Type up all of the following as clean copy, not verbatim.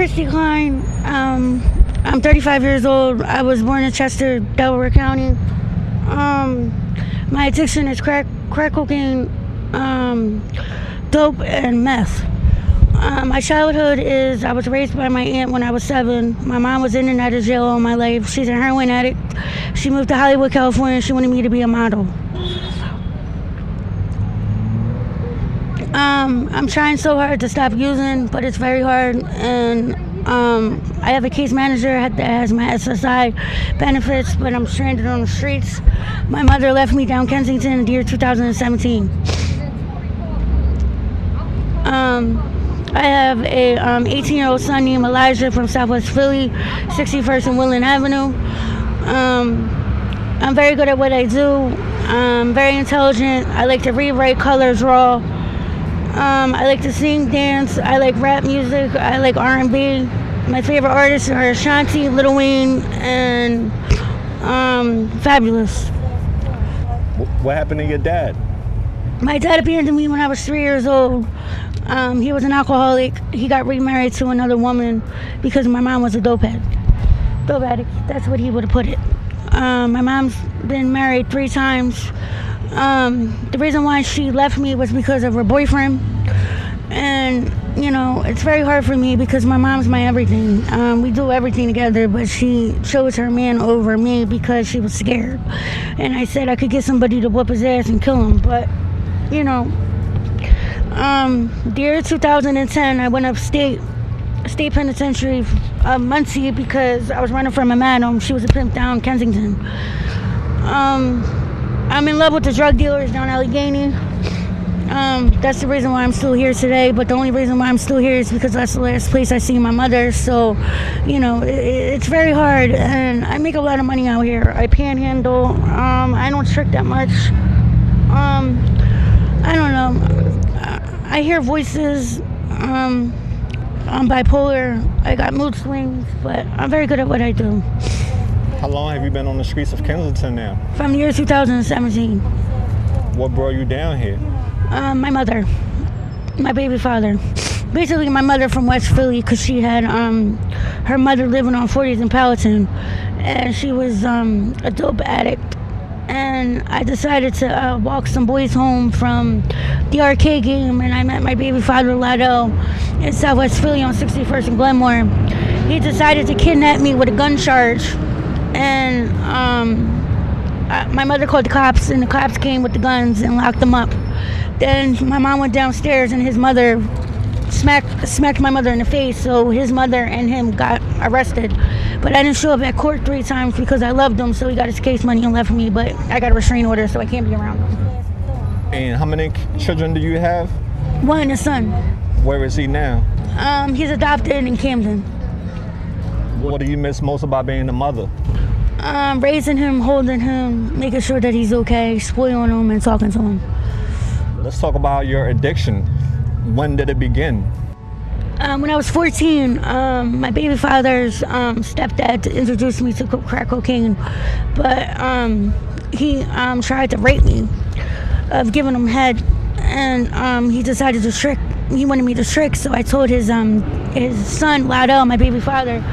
Christie Klein. I'm 35 years old. I was born in Chester, Delaware County. My addiction is crack cocaine, dope, and meth. My childhood is I was raised by my aunt when I was 7. My mom was in and out of jail all my life. She's a heroin addict. She moved to Hollywood, California. She wanted me to be a model. I'm trying so hard to stop using, but it's very hard. And I have a case manager that has my SSI benefits, but I'm stranded on the streets. My mother left me down Kensington in the year 2017. I have a 18-year-old son named Elijah from Southwest Philly, 61st and Woodland Avenue. I'm very good at what I do. I'm very intelligent. I like to read, write, color, draw. I like to sing, dance. I like rap music. I like R&B. My favorite artists are Ashanti, Lil Wayne, and Fabulous. What happened to your dad? My dad abandoned me when I was 3 years old. He was an alcoholic. He got remarried to another woman because my mom was a dope addict. Dope addict, that's what he would have put it. My mom's been married 3 times. The reason why she left me was because of her boyfriend. And, you know, it's very hard for me because my mom's my everything. We do everything together, but she chose her man over me because she was scared. And I said I could get somebody to whoop his ass and kill him, but, you know, the year 2010, I went upstate, state penitentiary, Muncie, because I was running from a madam. She was a pimp down Kensington. I'm in love with the drug dealers down Allegheny. That's the reason why I'm still here today, but the only reason why I'm still here is because that's the last place I see my mother. So, you know, it's very hard, and I make a lot of money out here. I panhandle. I don't trick that much. I don't know. I hear voices. I'm bipolar. I got mood swings, but I'm very good at what I do. How long have you been on the streets of Kensington now? From the year 2017. What brought you down here? My mother, my baby father. Basically, my mother from West Philly, because she had her mother living on 40th and Palatine, and she was a dope addict. And I decided to walk some boys home from the arcade game, and I met my baby father, Lado, in Southwest Philly on 61st and Glenmore. He decided to kidnap me with a gun charge, and my mother called the cops, and the cops came with the guns and locked them up. Then my mom went downstairs, and his mother smacked my mother in the face, so his mother and him got arrested. But I didn't show up at court 3 times because I loved him, so he got his case money and left me, but I got a restraining order, so I can't be around him. And how many children do you have? 1, a son. Where is he now? He's adopted in Camden. What do you miss most about being a mother? Raising him, holding him, making sure that he's okay, spoiling him, and talking to him. Let's talk about your addiction. When did it begin? When I was 14, my baby father's stepdad introduced me to crack cocaine, but he tried to rape me of giving him head, and he decided to trick. He wanted me to trick, so I told his son, Lado, my baby father,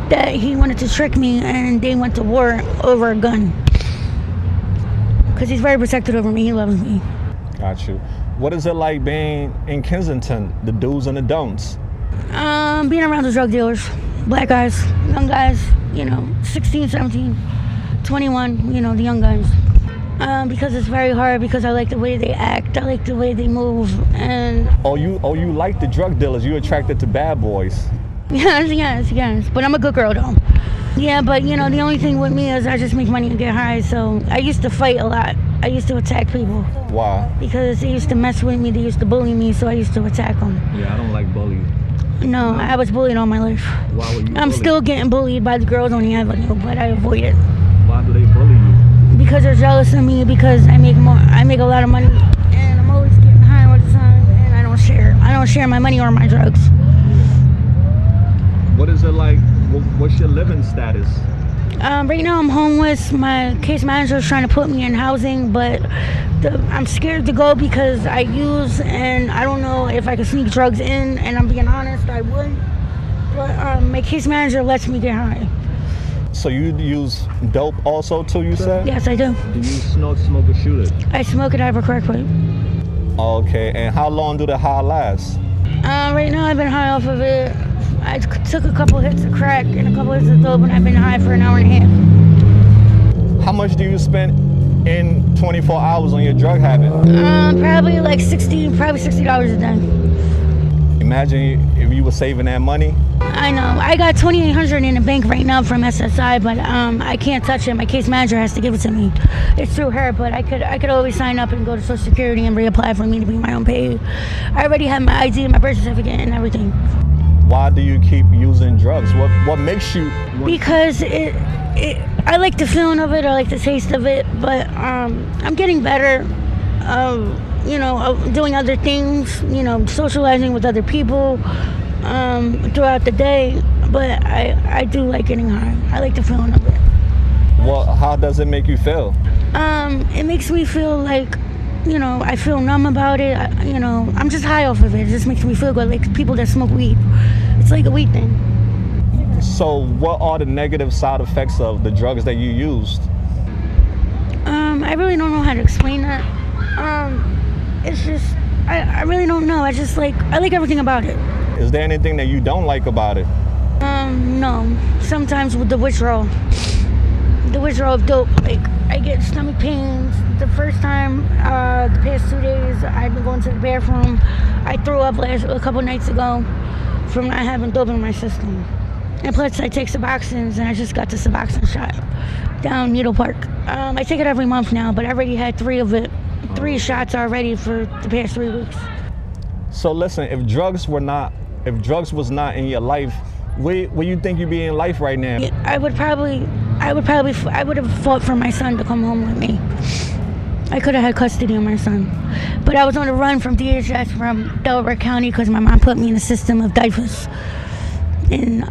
that he wanted to trick me, and they went to war over a gun. Because he's very protective over me, he loves me. Got you. What is it like being in Kensington, the do's and the don'ts? Being around the drug dealers, black guys, young guys, 16, 17, 21, the young guys. Because it's very hard, because I like the way they act, I like the way they move, and... Oh, you like the drug dealers, you attracted to bad boys. Yes, but I'm a good girl though. Yeah, but the only thing with me is I just make money and get high, so I used to fight a lot. I used to attack people. Why? Because they used to mess with me, they used to bully me, so I used to attack them. Yeah, I don't like bullying. No, I was bullied all my life. Why were you I'm bullied? Still getting bullied by the girls on the avenue, but I avoid it. Why do they bully you? Because they're jealous of me, because I make a lot of money, and I'm always getting high all the time, and I don't share my money or my drugs. What is it like? What's your living status? Right now I'm homeless. My case manager is trying to put me in housing, but I'm scared to go because I use, and I don't know if I can sneak drugs in, and I'm being honest, I would. But my case manager lets me get high. So you use dope also too, you said? Yes, I do. Do you smoke or shoot it? I smoke it, I have a crack pipe. Okay, and how long do the high last? Right now I've been high off of it. I took a couple hits of crack and a couple hits of dope, and I've been high for an hour and a half. How much do you spend in 24 hours on your drug habit? Probably like $60 a day. Imagine if you were saving that money. I know. I got $2,800 in the bank right now from SSI, but I can't touch it. My case manager has to give it to me. It's through her, but I could always sign up and go to Social Security and reapply for me to be my own pay. I already have my ID, my birth certificate, and everything. Why do you keep using drugs? What makes you? Because I like the feeling of it. I like the taste of it, but I'm getting better. Doing other things, socializing with other people throughout the day, but I do like getting high. I like the feeling of it. Well, how does it make you feel? It makes me feel like, I feel numb about it. I'm just high off of it. It just makes me feel good, like people that smoke weed. It's like a weed thing. So what are the negative side effects of the drugs that you used? I really don't know how to explain that. It's just, I really don't know. I like everything about it. Is there anything that you don't like about it? No. Sometimes with the withdrawal of dope, like I get stomach pains. The first time, the past 2 days, I've been going to the bathroom. I threw up a couple nights ago from not having dope in my system. And plus, I take Suboxones, and I just got the Suboxone shot down Needle Park. I take it every month now, but I already had 3 of it. 3 shots already for the past 3 weeks. So listen, if drugs was not in your life, where you think you'd be in life right now? I would have fought for my son to come home with me. I could have had custody of my son, but I was on the run from DHS from Delaware County because my mom put me in the system of DIFUS in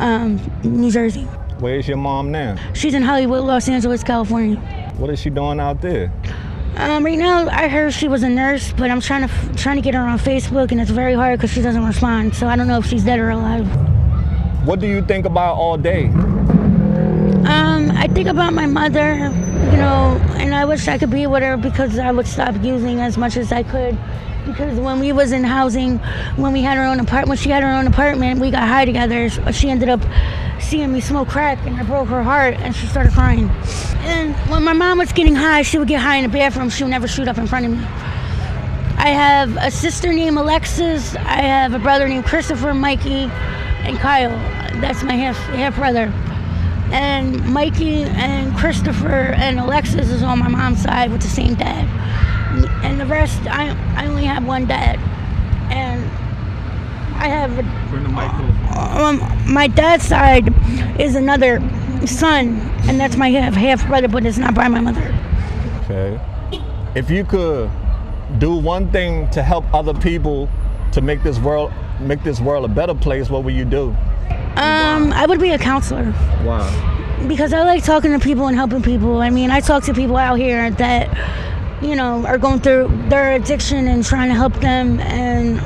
New Jersey. Where's your mom now? She's in Hollywood, Los Angeles, California. What is she doing out there? Right now, I heard she was a nurse, but I'm trying to get her on Facebook, and it's very hard because she doesn't respond. So I don't know if she's dead or alive. What do you think about all day? I think about my mother, and I wish I could be with her because I would stop using as much as I could. Because when we was in housing, when she had her own apartment, we got high together. She ended up seeing me smoke crack, and I broke her heart, and she started crying. And when my mom was getting high, she would get high in the bathroom. She would never shoot up in front of me. I have a sister named Alexis. I have a brother named Christopher, Mikey, and Kyle. That's my half brother. And Mikey and Christopher and Alexis is on my mom's side with the same dad. And the rest, I only have one dad. And I have my dad's side is another son, and that's my half brother, but it's not by my mother. Okay. If you could do one thing to help other people to make this world a better place, what would you do? I would be a counselor. Wow. Because I like talking to people and helping people. I mean, I talk to people out here that, are going through their addiction and trying to help them and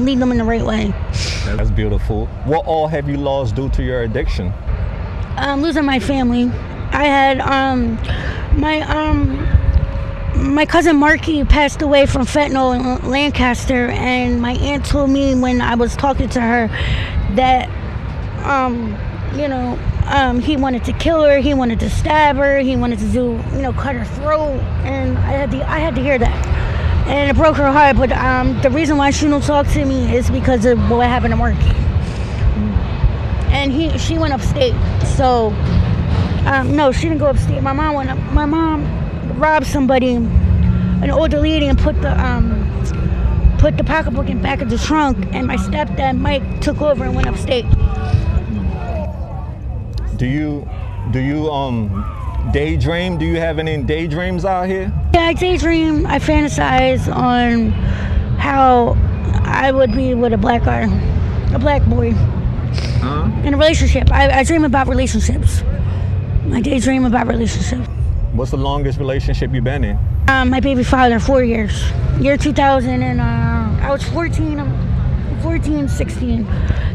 lead them in the right way. That's beautiful. What all have you lost due to your addiction? Losing my family. I had my cousin Marky passed away from fentanyl in Lancaster, and my aunt told me when I was talking to her that he wanted to kill her, he wanted to stab her, he wanted to cut her throat, and I had to hear that, and it broke her heart. But the reason why she don't talk to me is because of what happened to Marky, and she went upstate. So no, she didn't go upstate. My mom robbed somebody, an older lady, and put the pocketbook in back of the trunk, and my stepdad Mike took over and went upstate. Do you daydream? Do you have any daydreams out here? Yeah, I daydream. I fantasize on how I would be with a black boy, in a relationship. I dream about relationships. I daydream about relationships. What's the longest relationship you've been in? My baby father, 4 years. Year 2000, and I was 14, 16.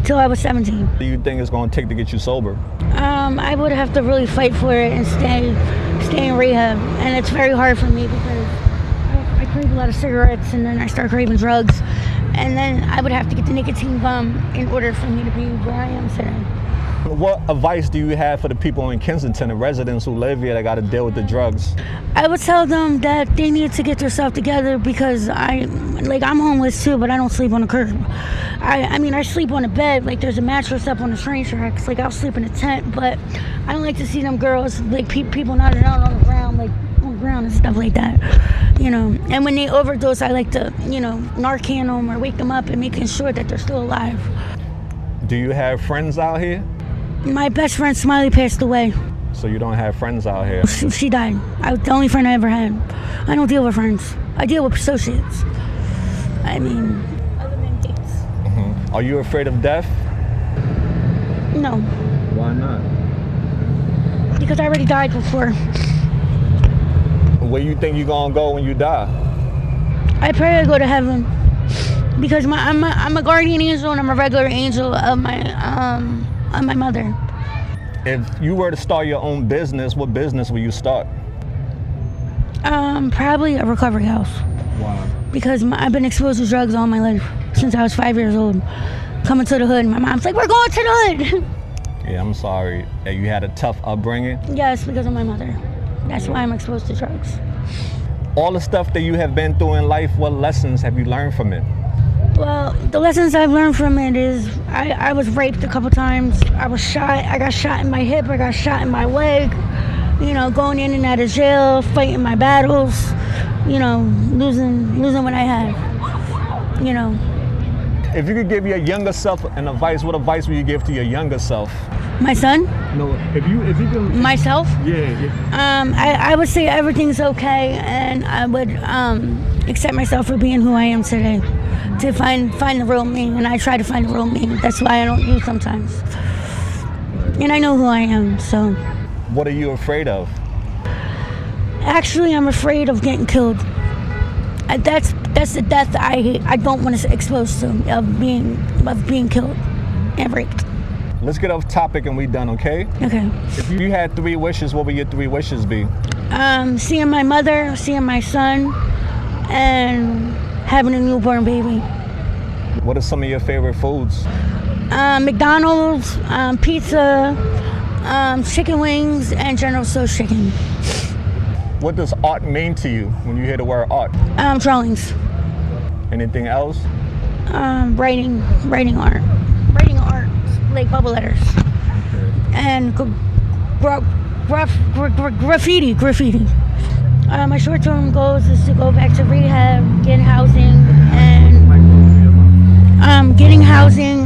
till I was 17. What do you think it's going to take to get you sober? I would have to really fight for it and stay in rehab, and it's very hard for me because I crave a lot of cigarettes, and then I start craving drugs, and then I would have to get the nicotine gum in order for me to be where I am today. What advice do you have for the people in Kensington, the residents who live here that got to deal with the drugs? I would tell them that they need to get themselves together because I'm homeless too, but I don't sleep on the curb. I sleep on a bed, like there's a mattress up on the train tracks, like I'll sleep in a tent, but I don't like to see them girls, like people nodding out on the ground, like on the ground and stuff like that, you know. And when they overdose, I like to, you know, Narcan them or wake them up and making sure that they're still alive. Do you have friends out here? My best friend Smiley passed away. So you don't have friends out here? She died. The only friend I ever had. I don't deal with friends. I deal with associates. I mean, other than dates. Mm-hmm. Are you afraid of death? No. Why not? Because I already died before. Where you think you're gonna go when you die? I pray I go to heaven. Because I'm a guardian angel and I'm a regular angel of my mother. If you were to start your own business, what business would you start? Probably a recovery house. Wow. Because I've been exposed to drugs all my life since I was 5 years old. Coming to the hood, my mom's like, "We're going to the hood." Yeah, I'm sorry that you had a tough upbringing. Yes, because of my mother. That's why I'm exposed to drugs. All the stuff that you have been through in life, what lessons have you learned from it? Well, the lessons I've learned from it is I was raped a couple times. I was shot. I got shot in my hip. I got shot in my leg. You know, going in and out of jail, fighting my battles. You know, losing what I had. You know. If you could give your younger self an advice, what advice would you give to your younger self? My son? No, if you can. Myself? Yeah. I would say everything's okay, and I would accept myself for being who I am today. To find the real me, and I try to find the real me. That's why I don't use sometimes. And I know who I am, so. What are you afraid of? Actually, I'm afraid of getting killed. That's the death I don't want to exposed to, of being killed and raped. Let's get off topic and we done, okay? Okay. If you had 3 wishes, what would your 3 wishes be? Seeing my mother, seeing my son, and having a newborn baby. What are some of your favorite foods? McDonald's, pizza, chicken wings, and General Tso's chicken. What does art mean to you when you hear the word art? Drawings. Anything else? Writing art, like bubble letters, and graffiti. My short-term goals is to go back to rehab, get housing, and getting housing,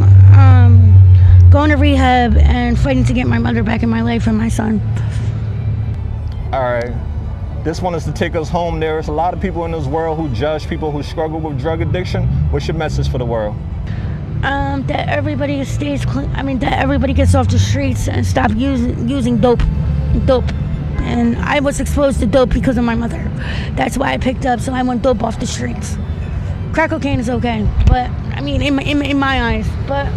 going to rehab, and fighting to get my mother back in my life and my son. All right. This one is to take us home. There's a lot of people in this world who judge people who struggle with drug addiction. What's your message for the world? That everybody stays clean. That everybody gets off the streets and stop using dope. And I was exposed to dope because of my mother. That's why I picked up. So I want dope off the streets. Crack cocaine is okay, but in my eyes. But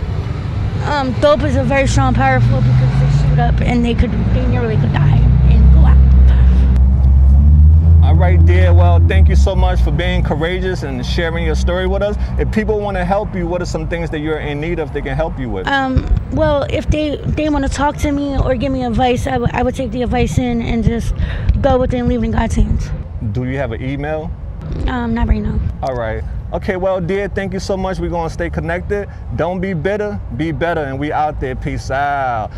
dope is a very strong, powerful because they shoot up and they nearly could die and go out. All right, dear. Well, thank you so much for being courageous and sharing your story with us. If people want to help you, what are some things that you're in need of they can help you with? Well, if they want to talk to me or give me advice, I would take the advice in and just go with it and leave it in God's hands. Do you have an email? Not right now. All right. Okay, well, dear, thank you so much. We're going to stay connected. Don't be bitter, be better. And we out there. Peace out.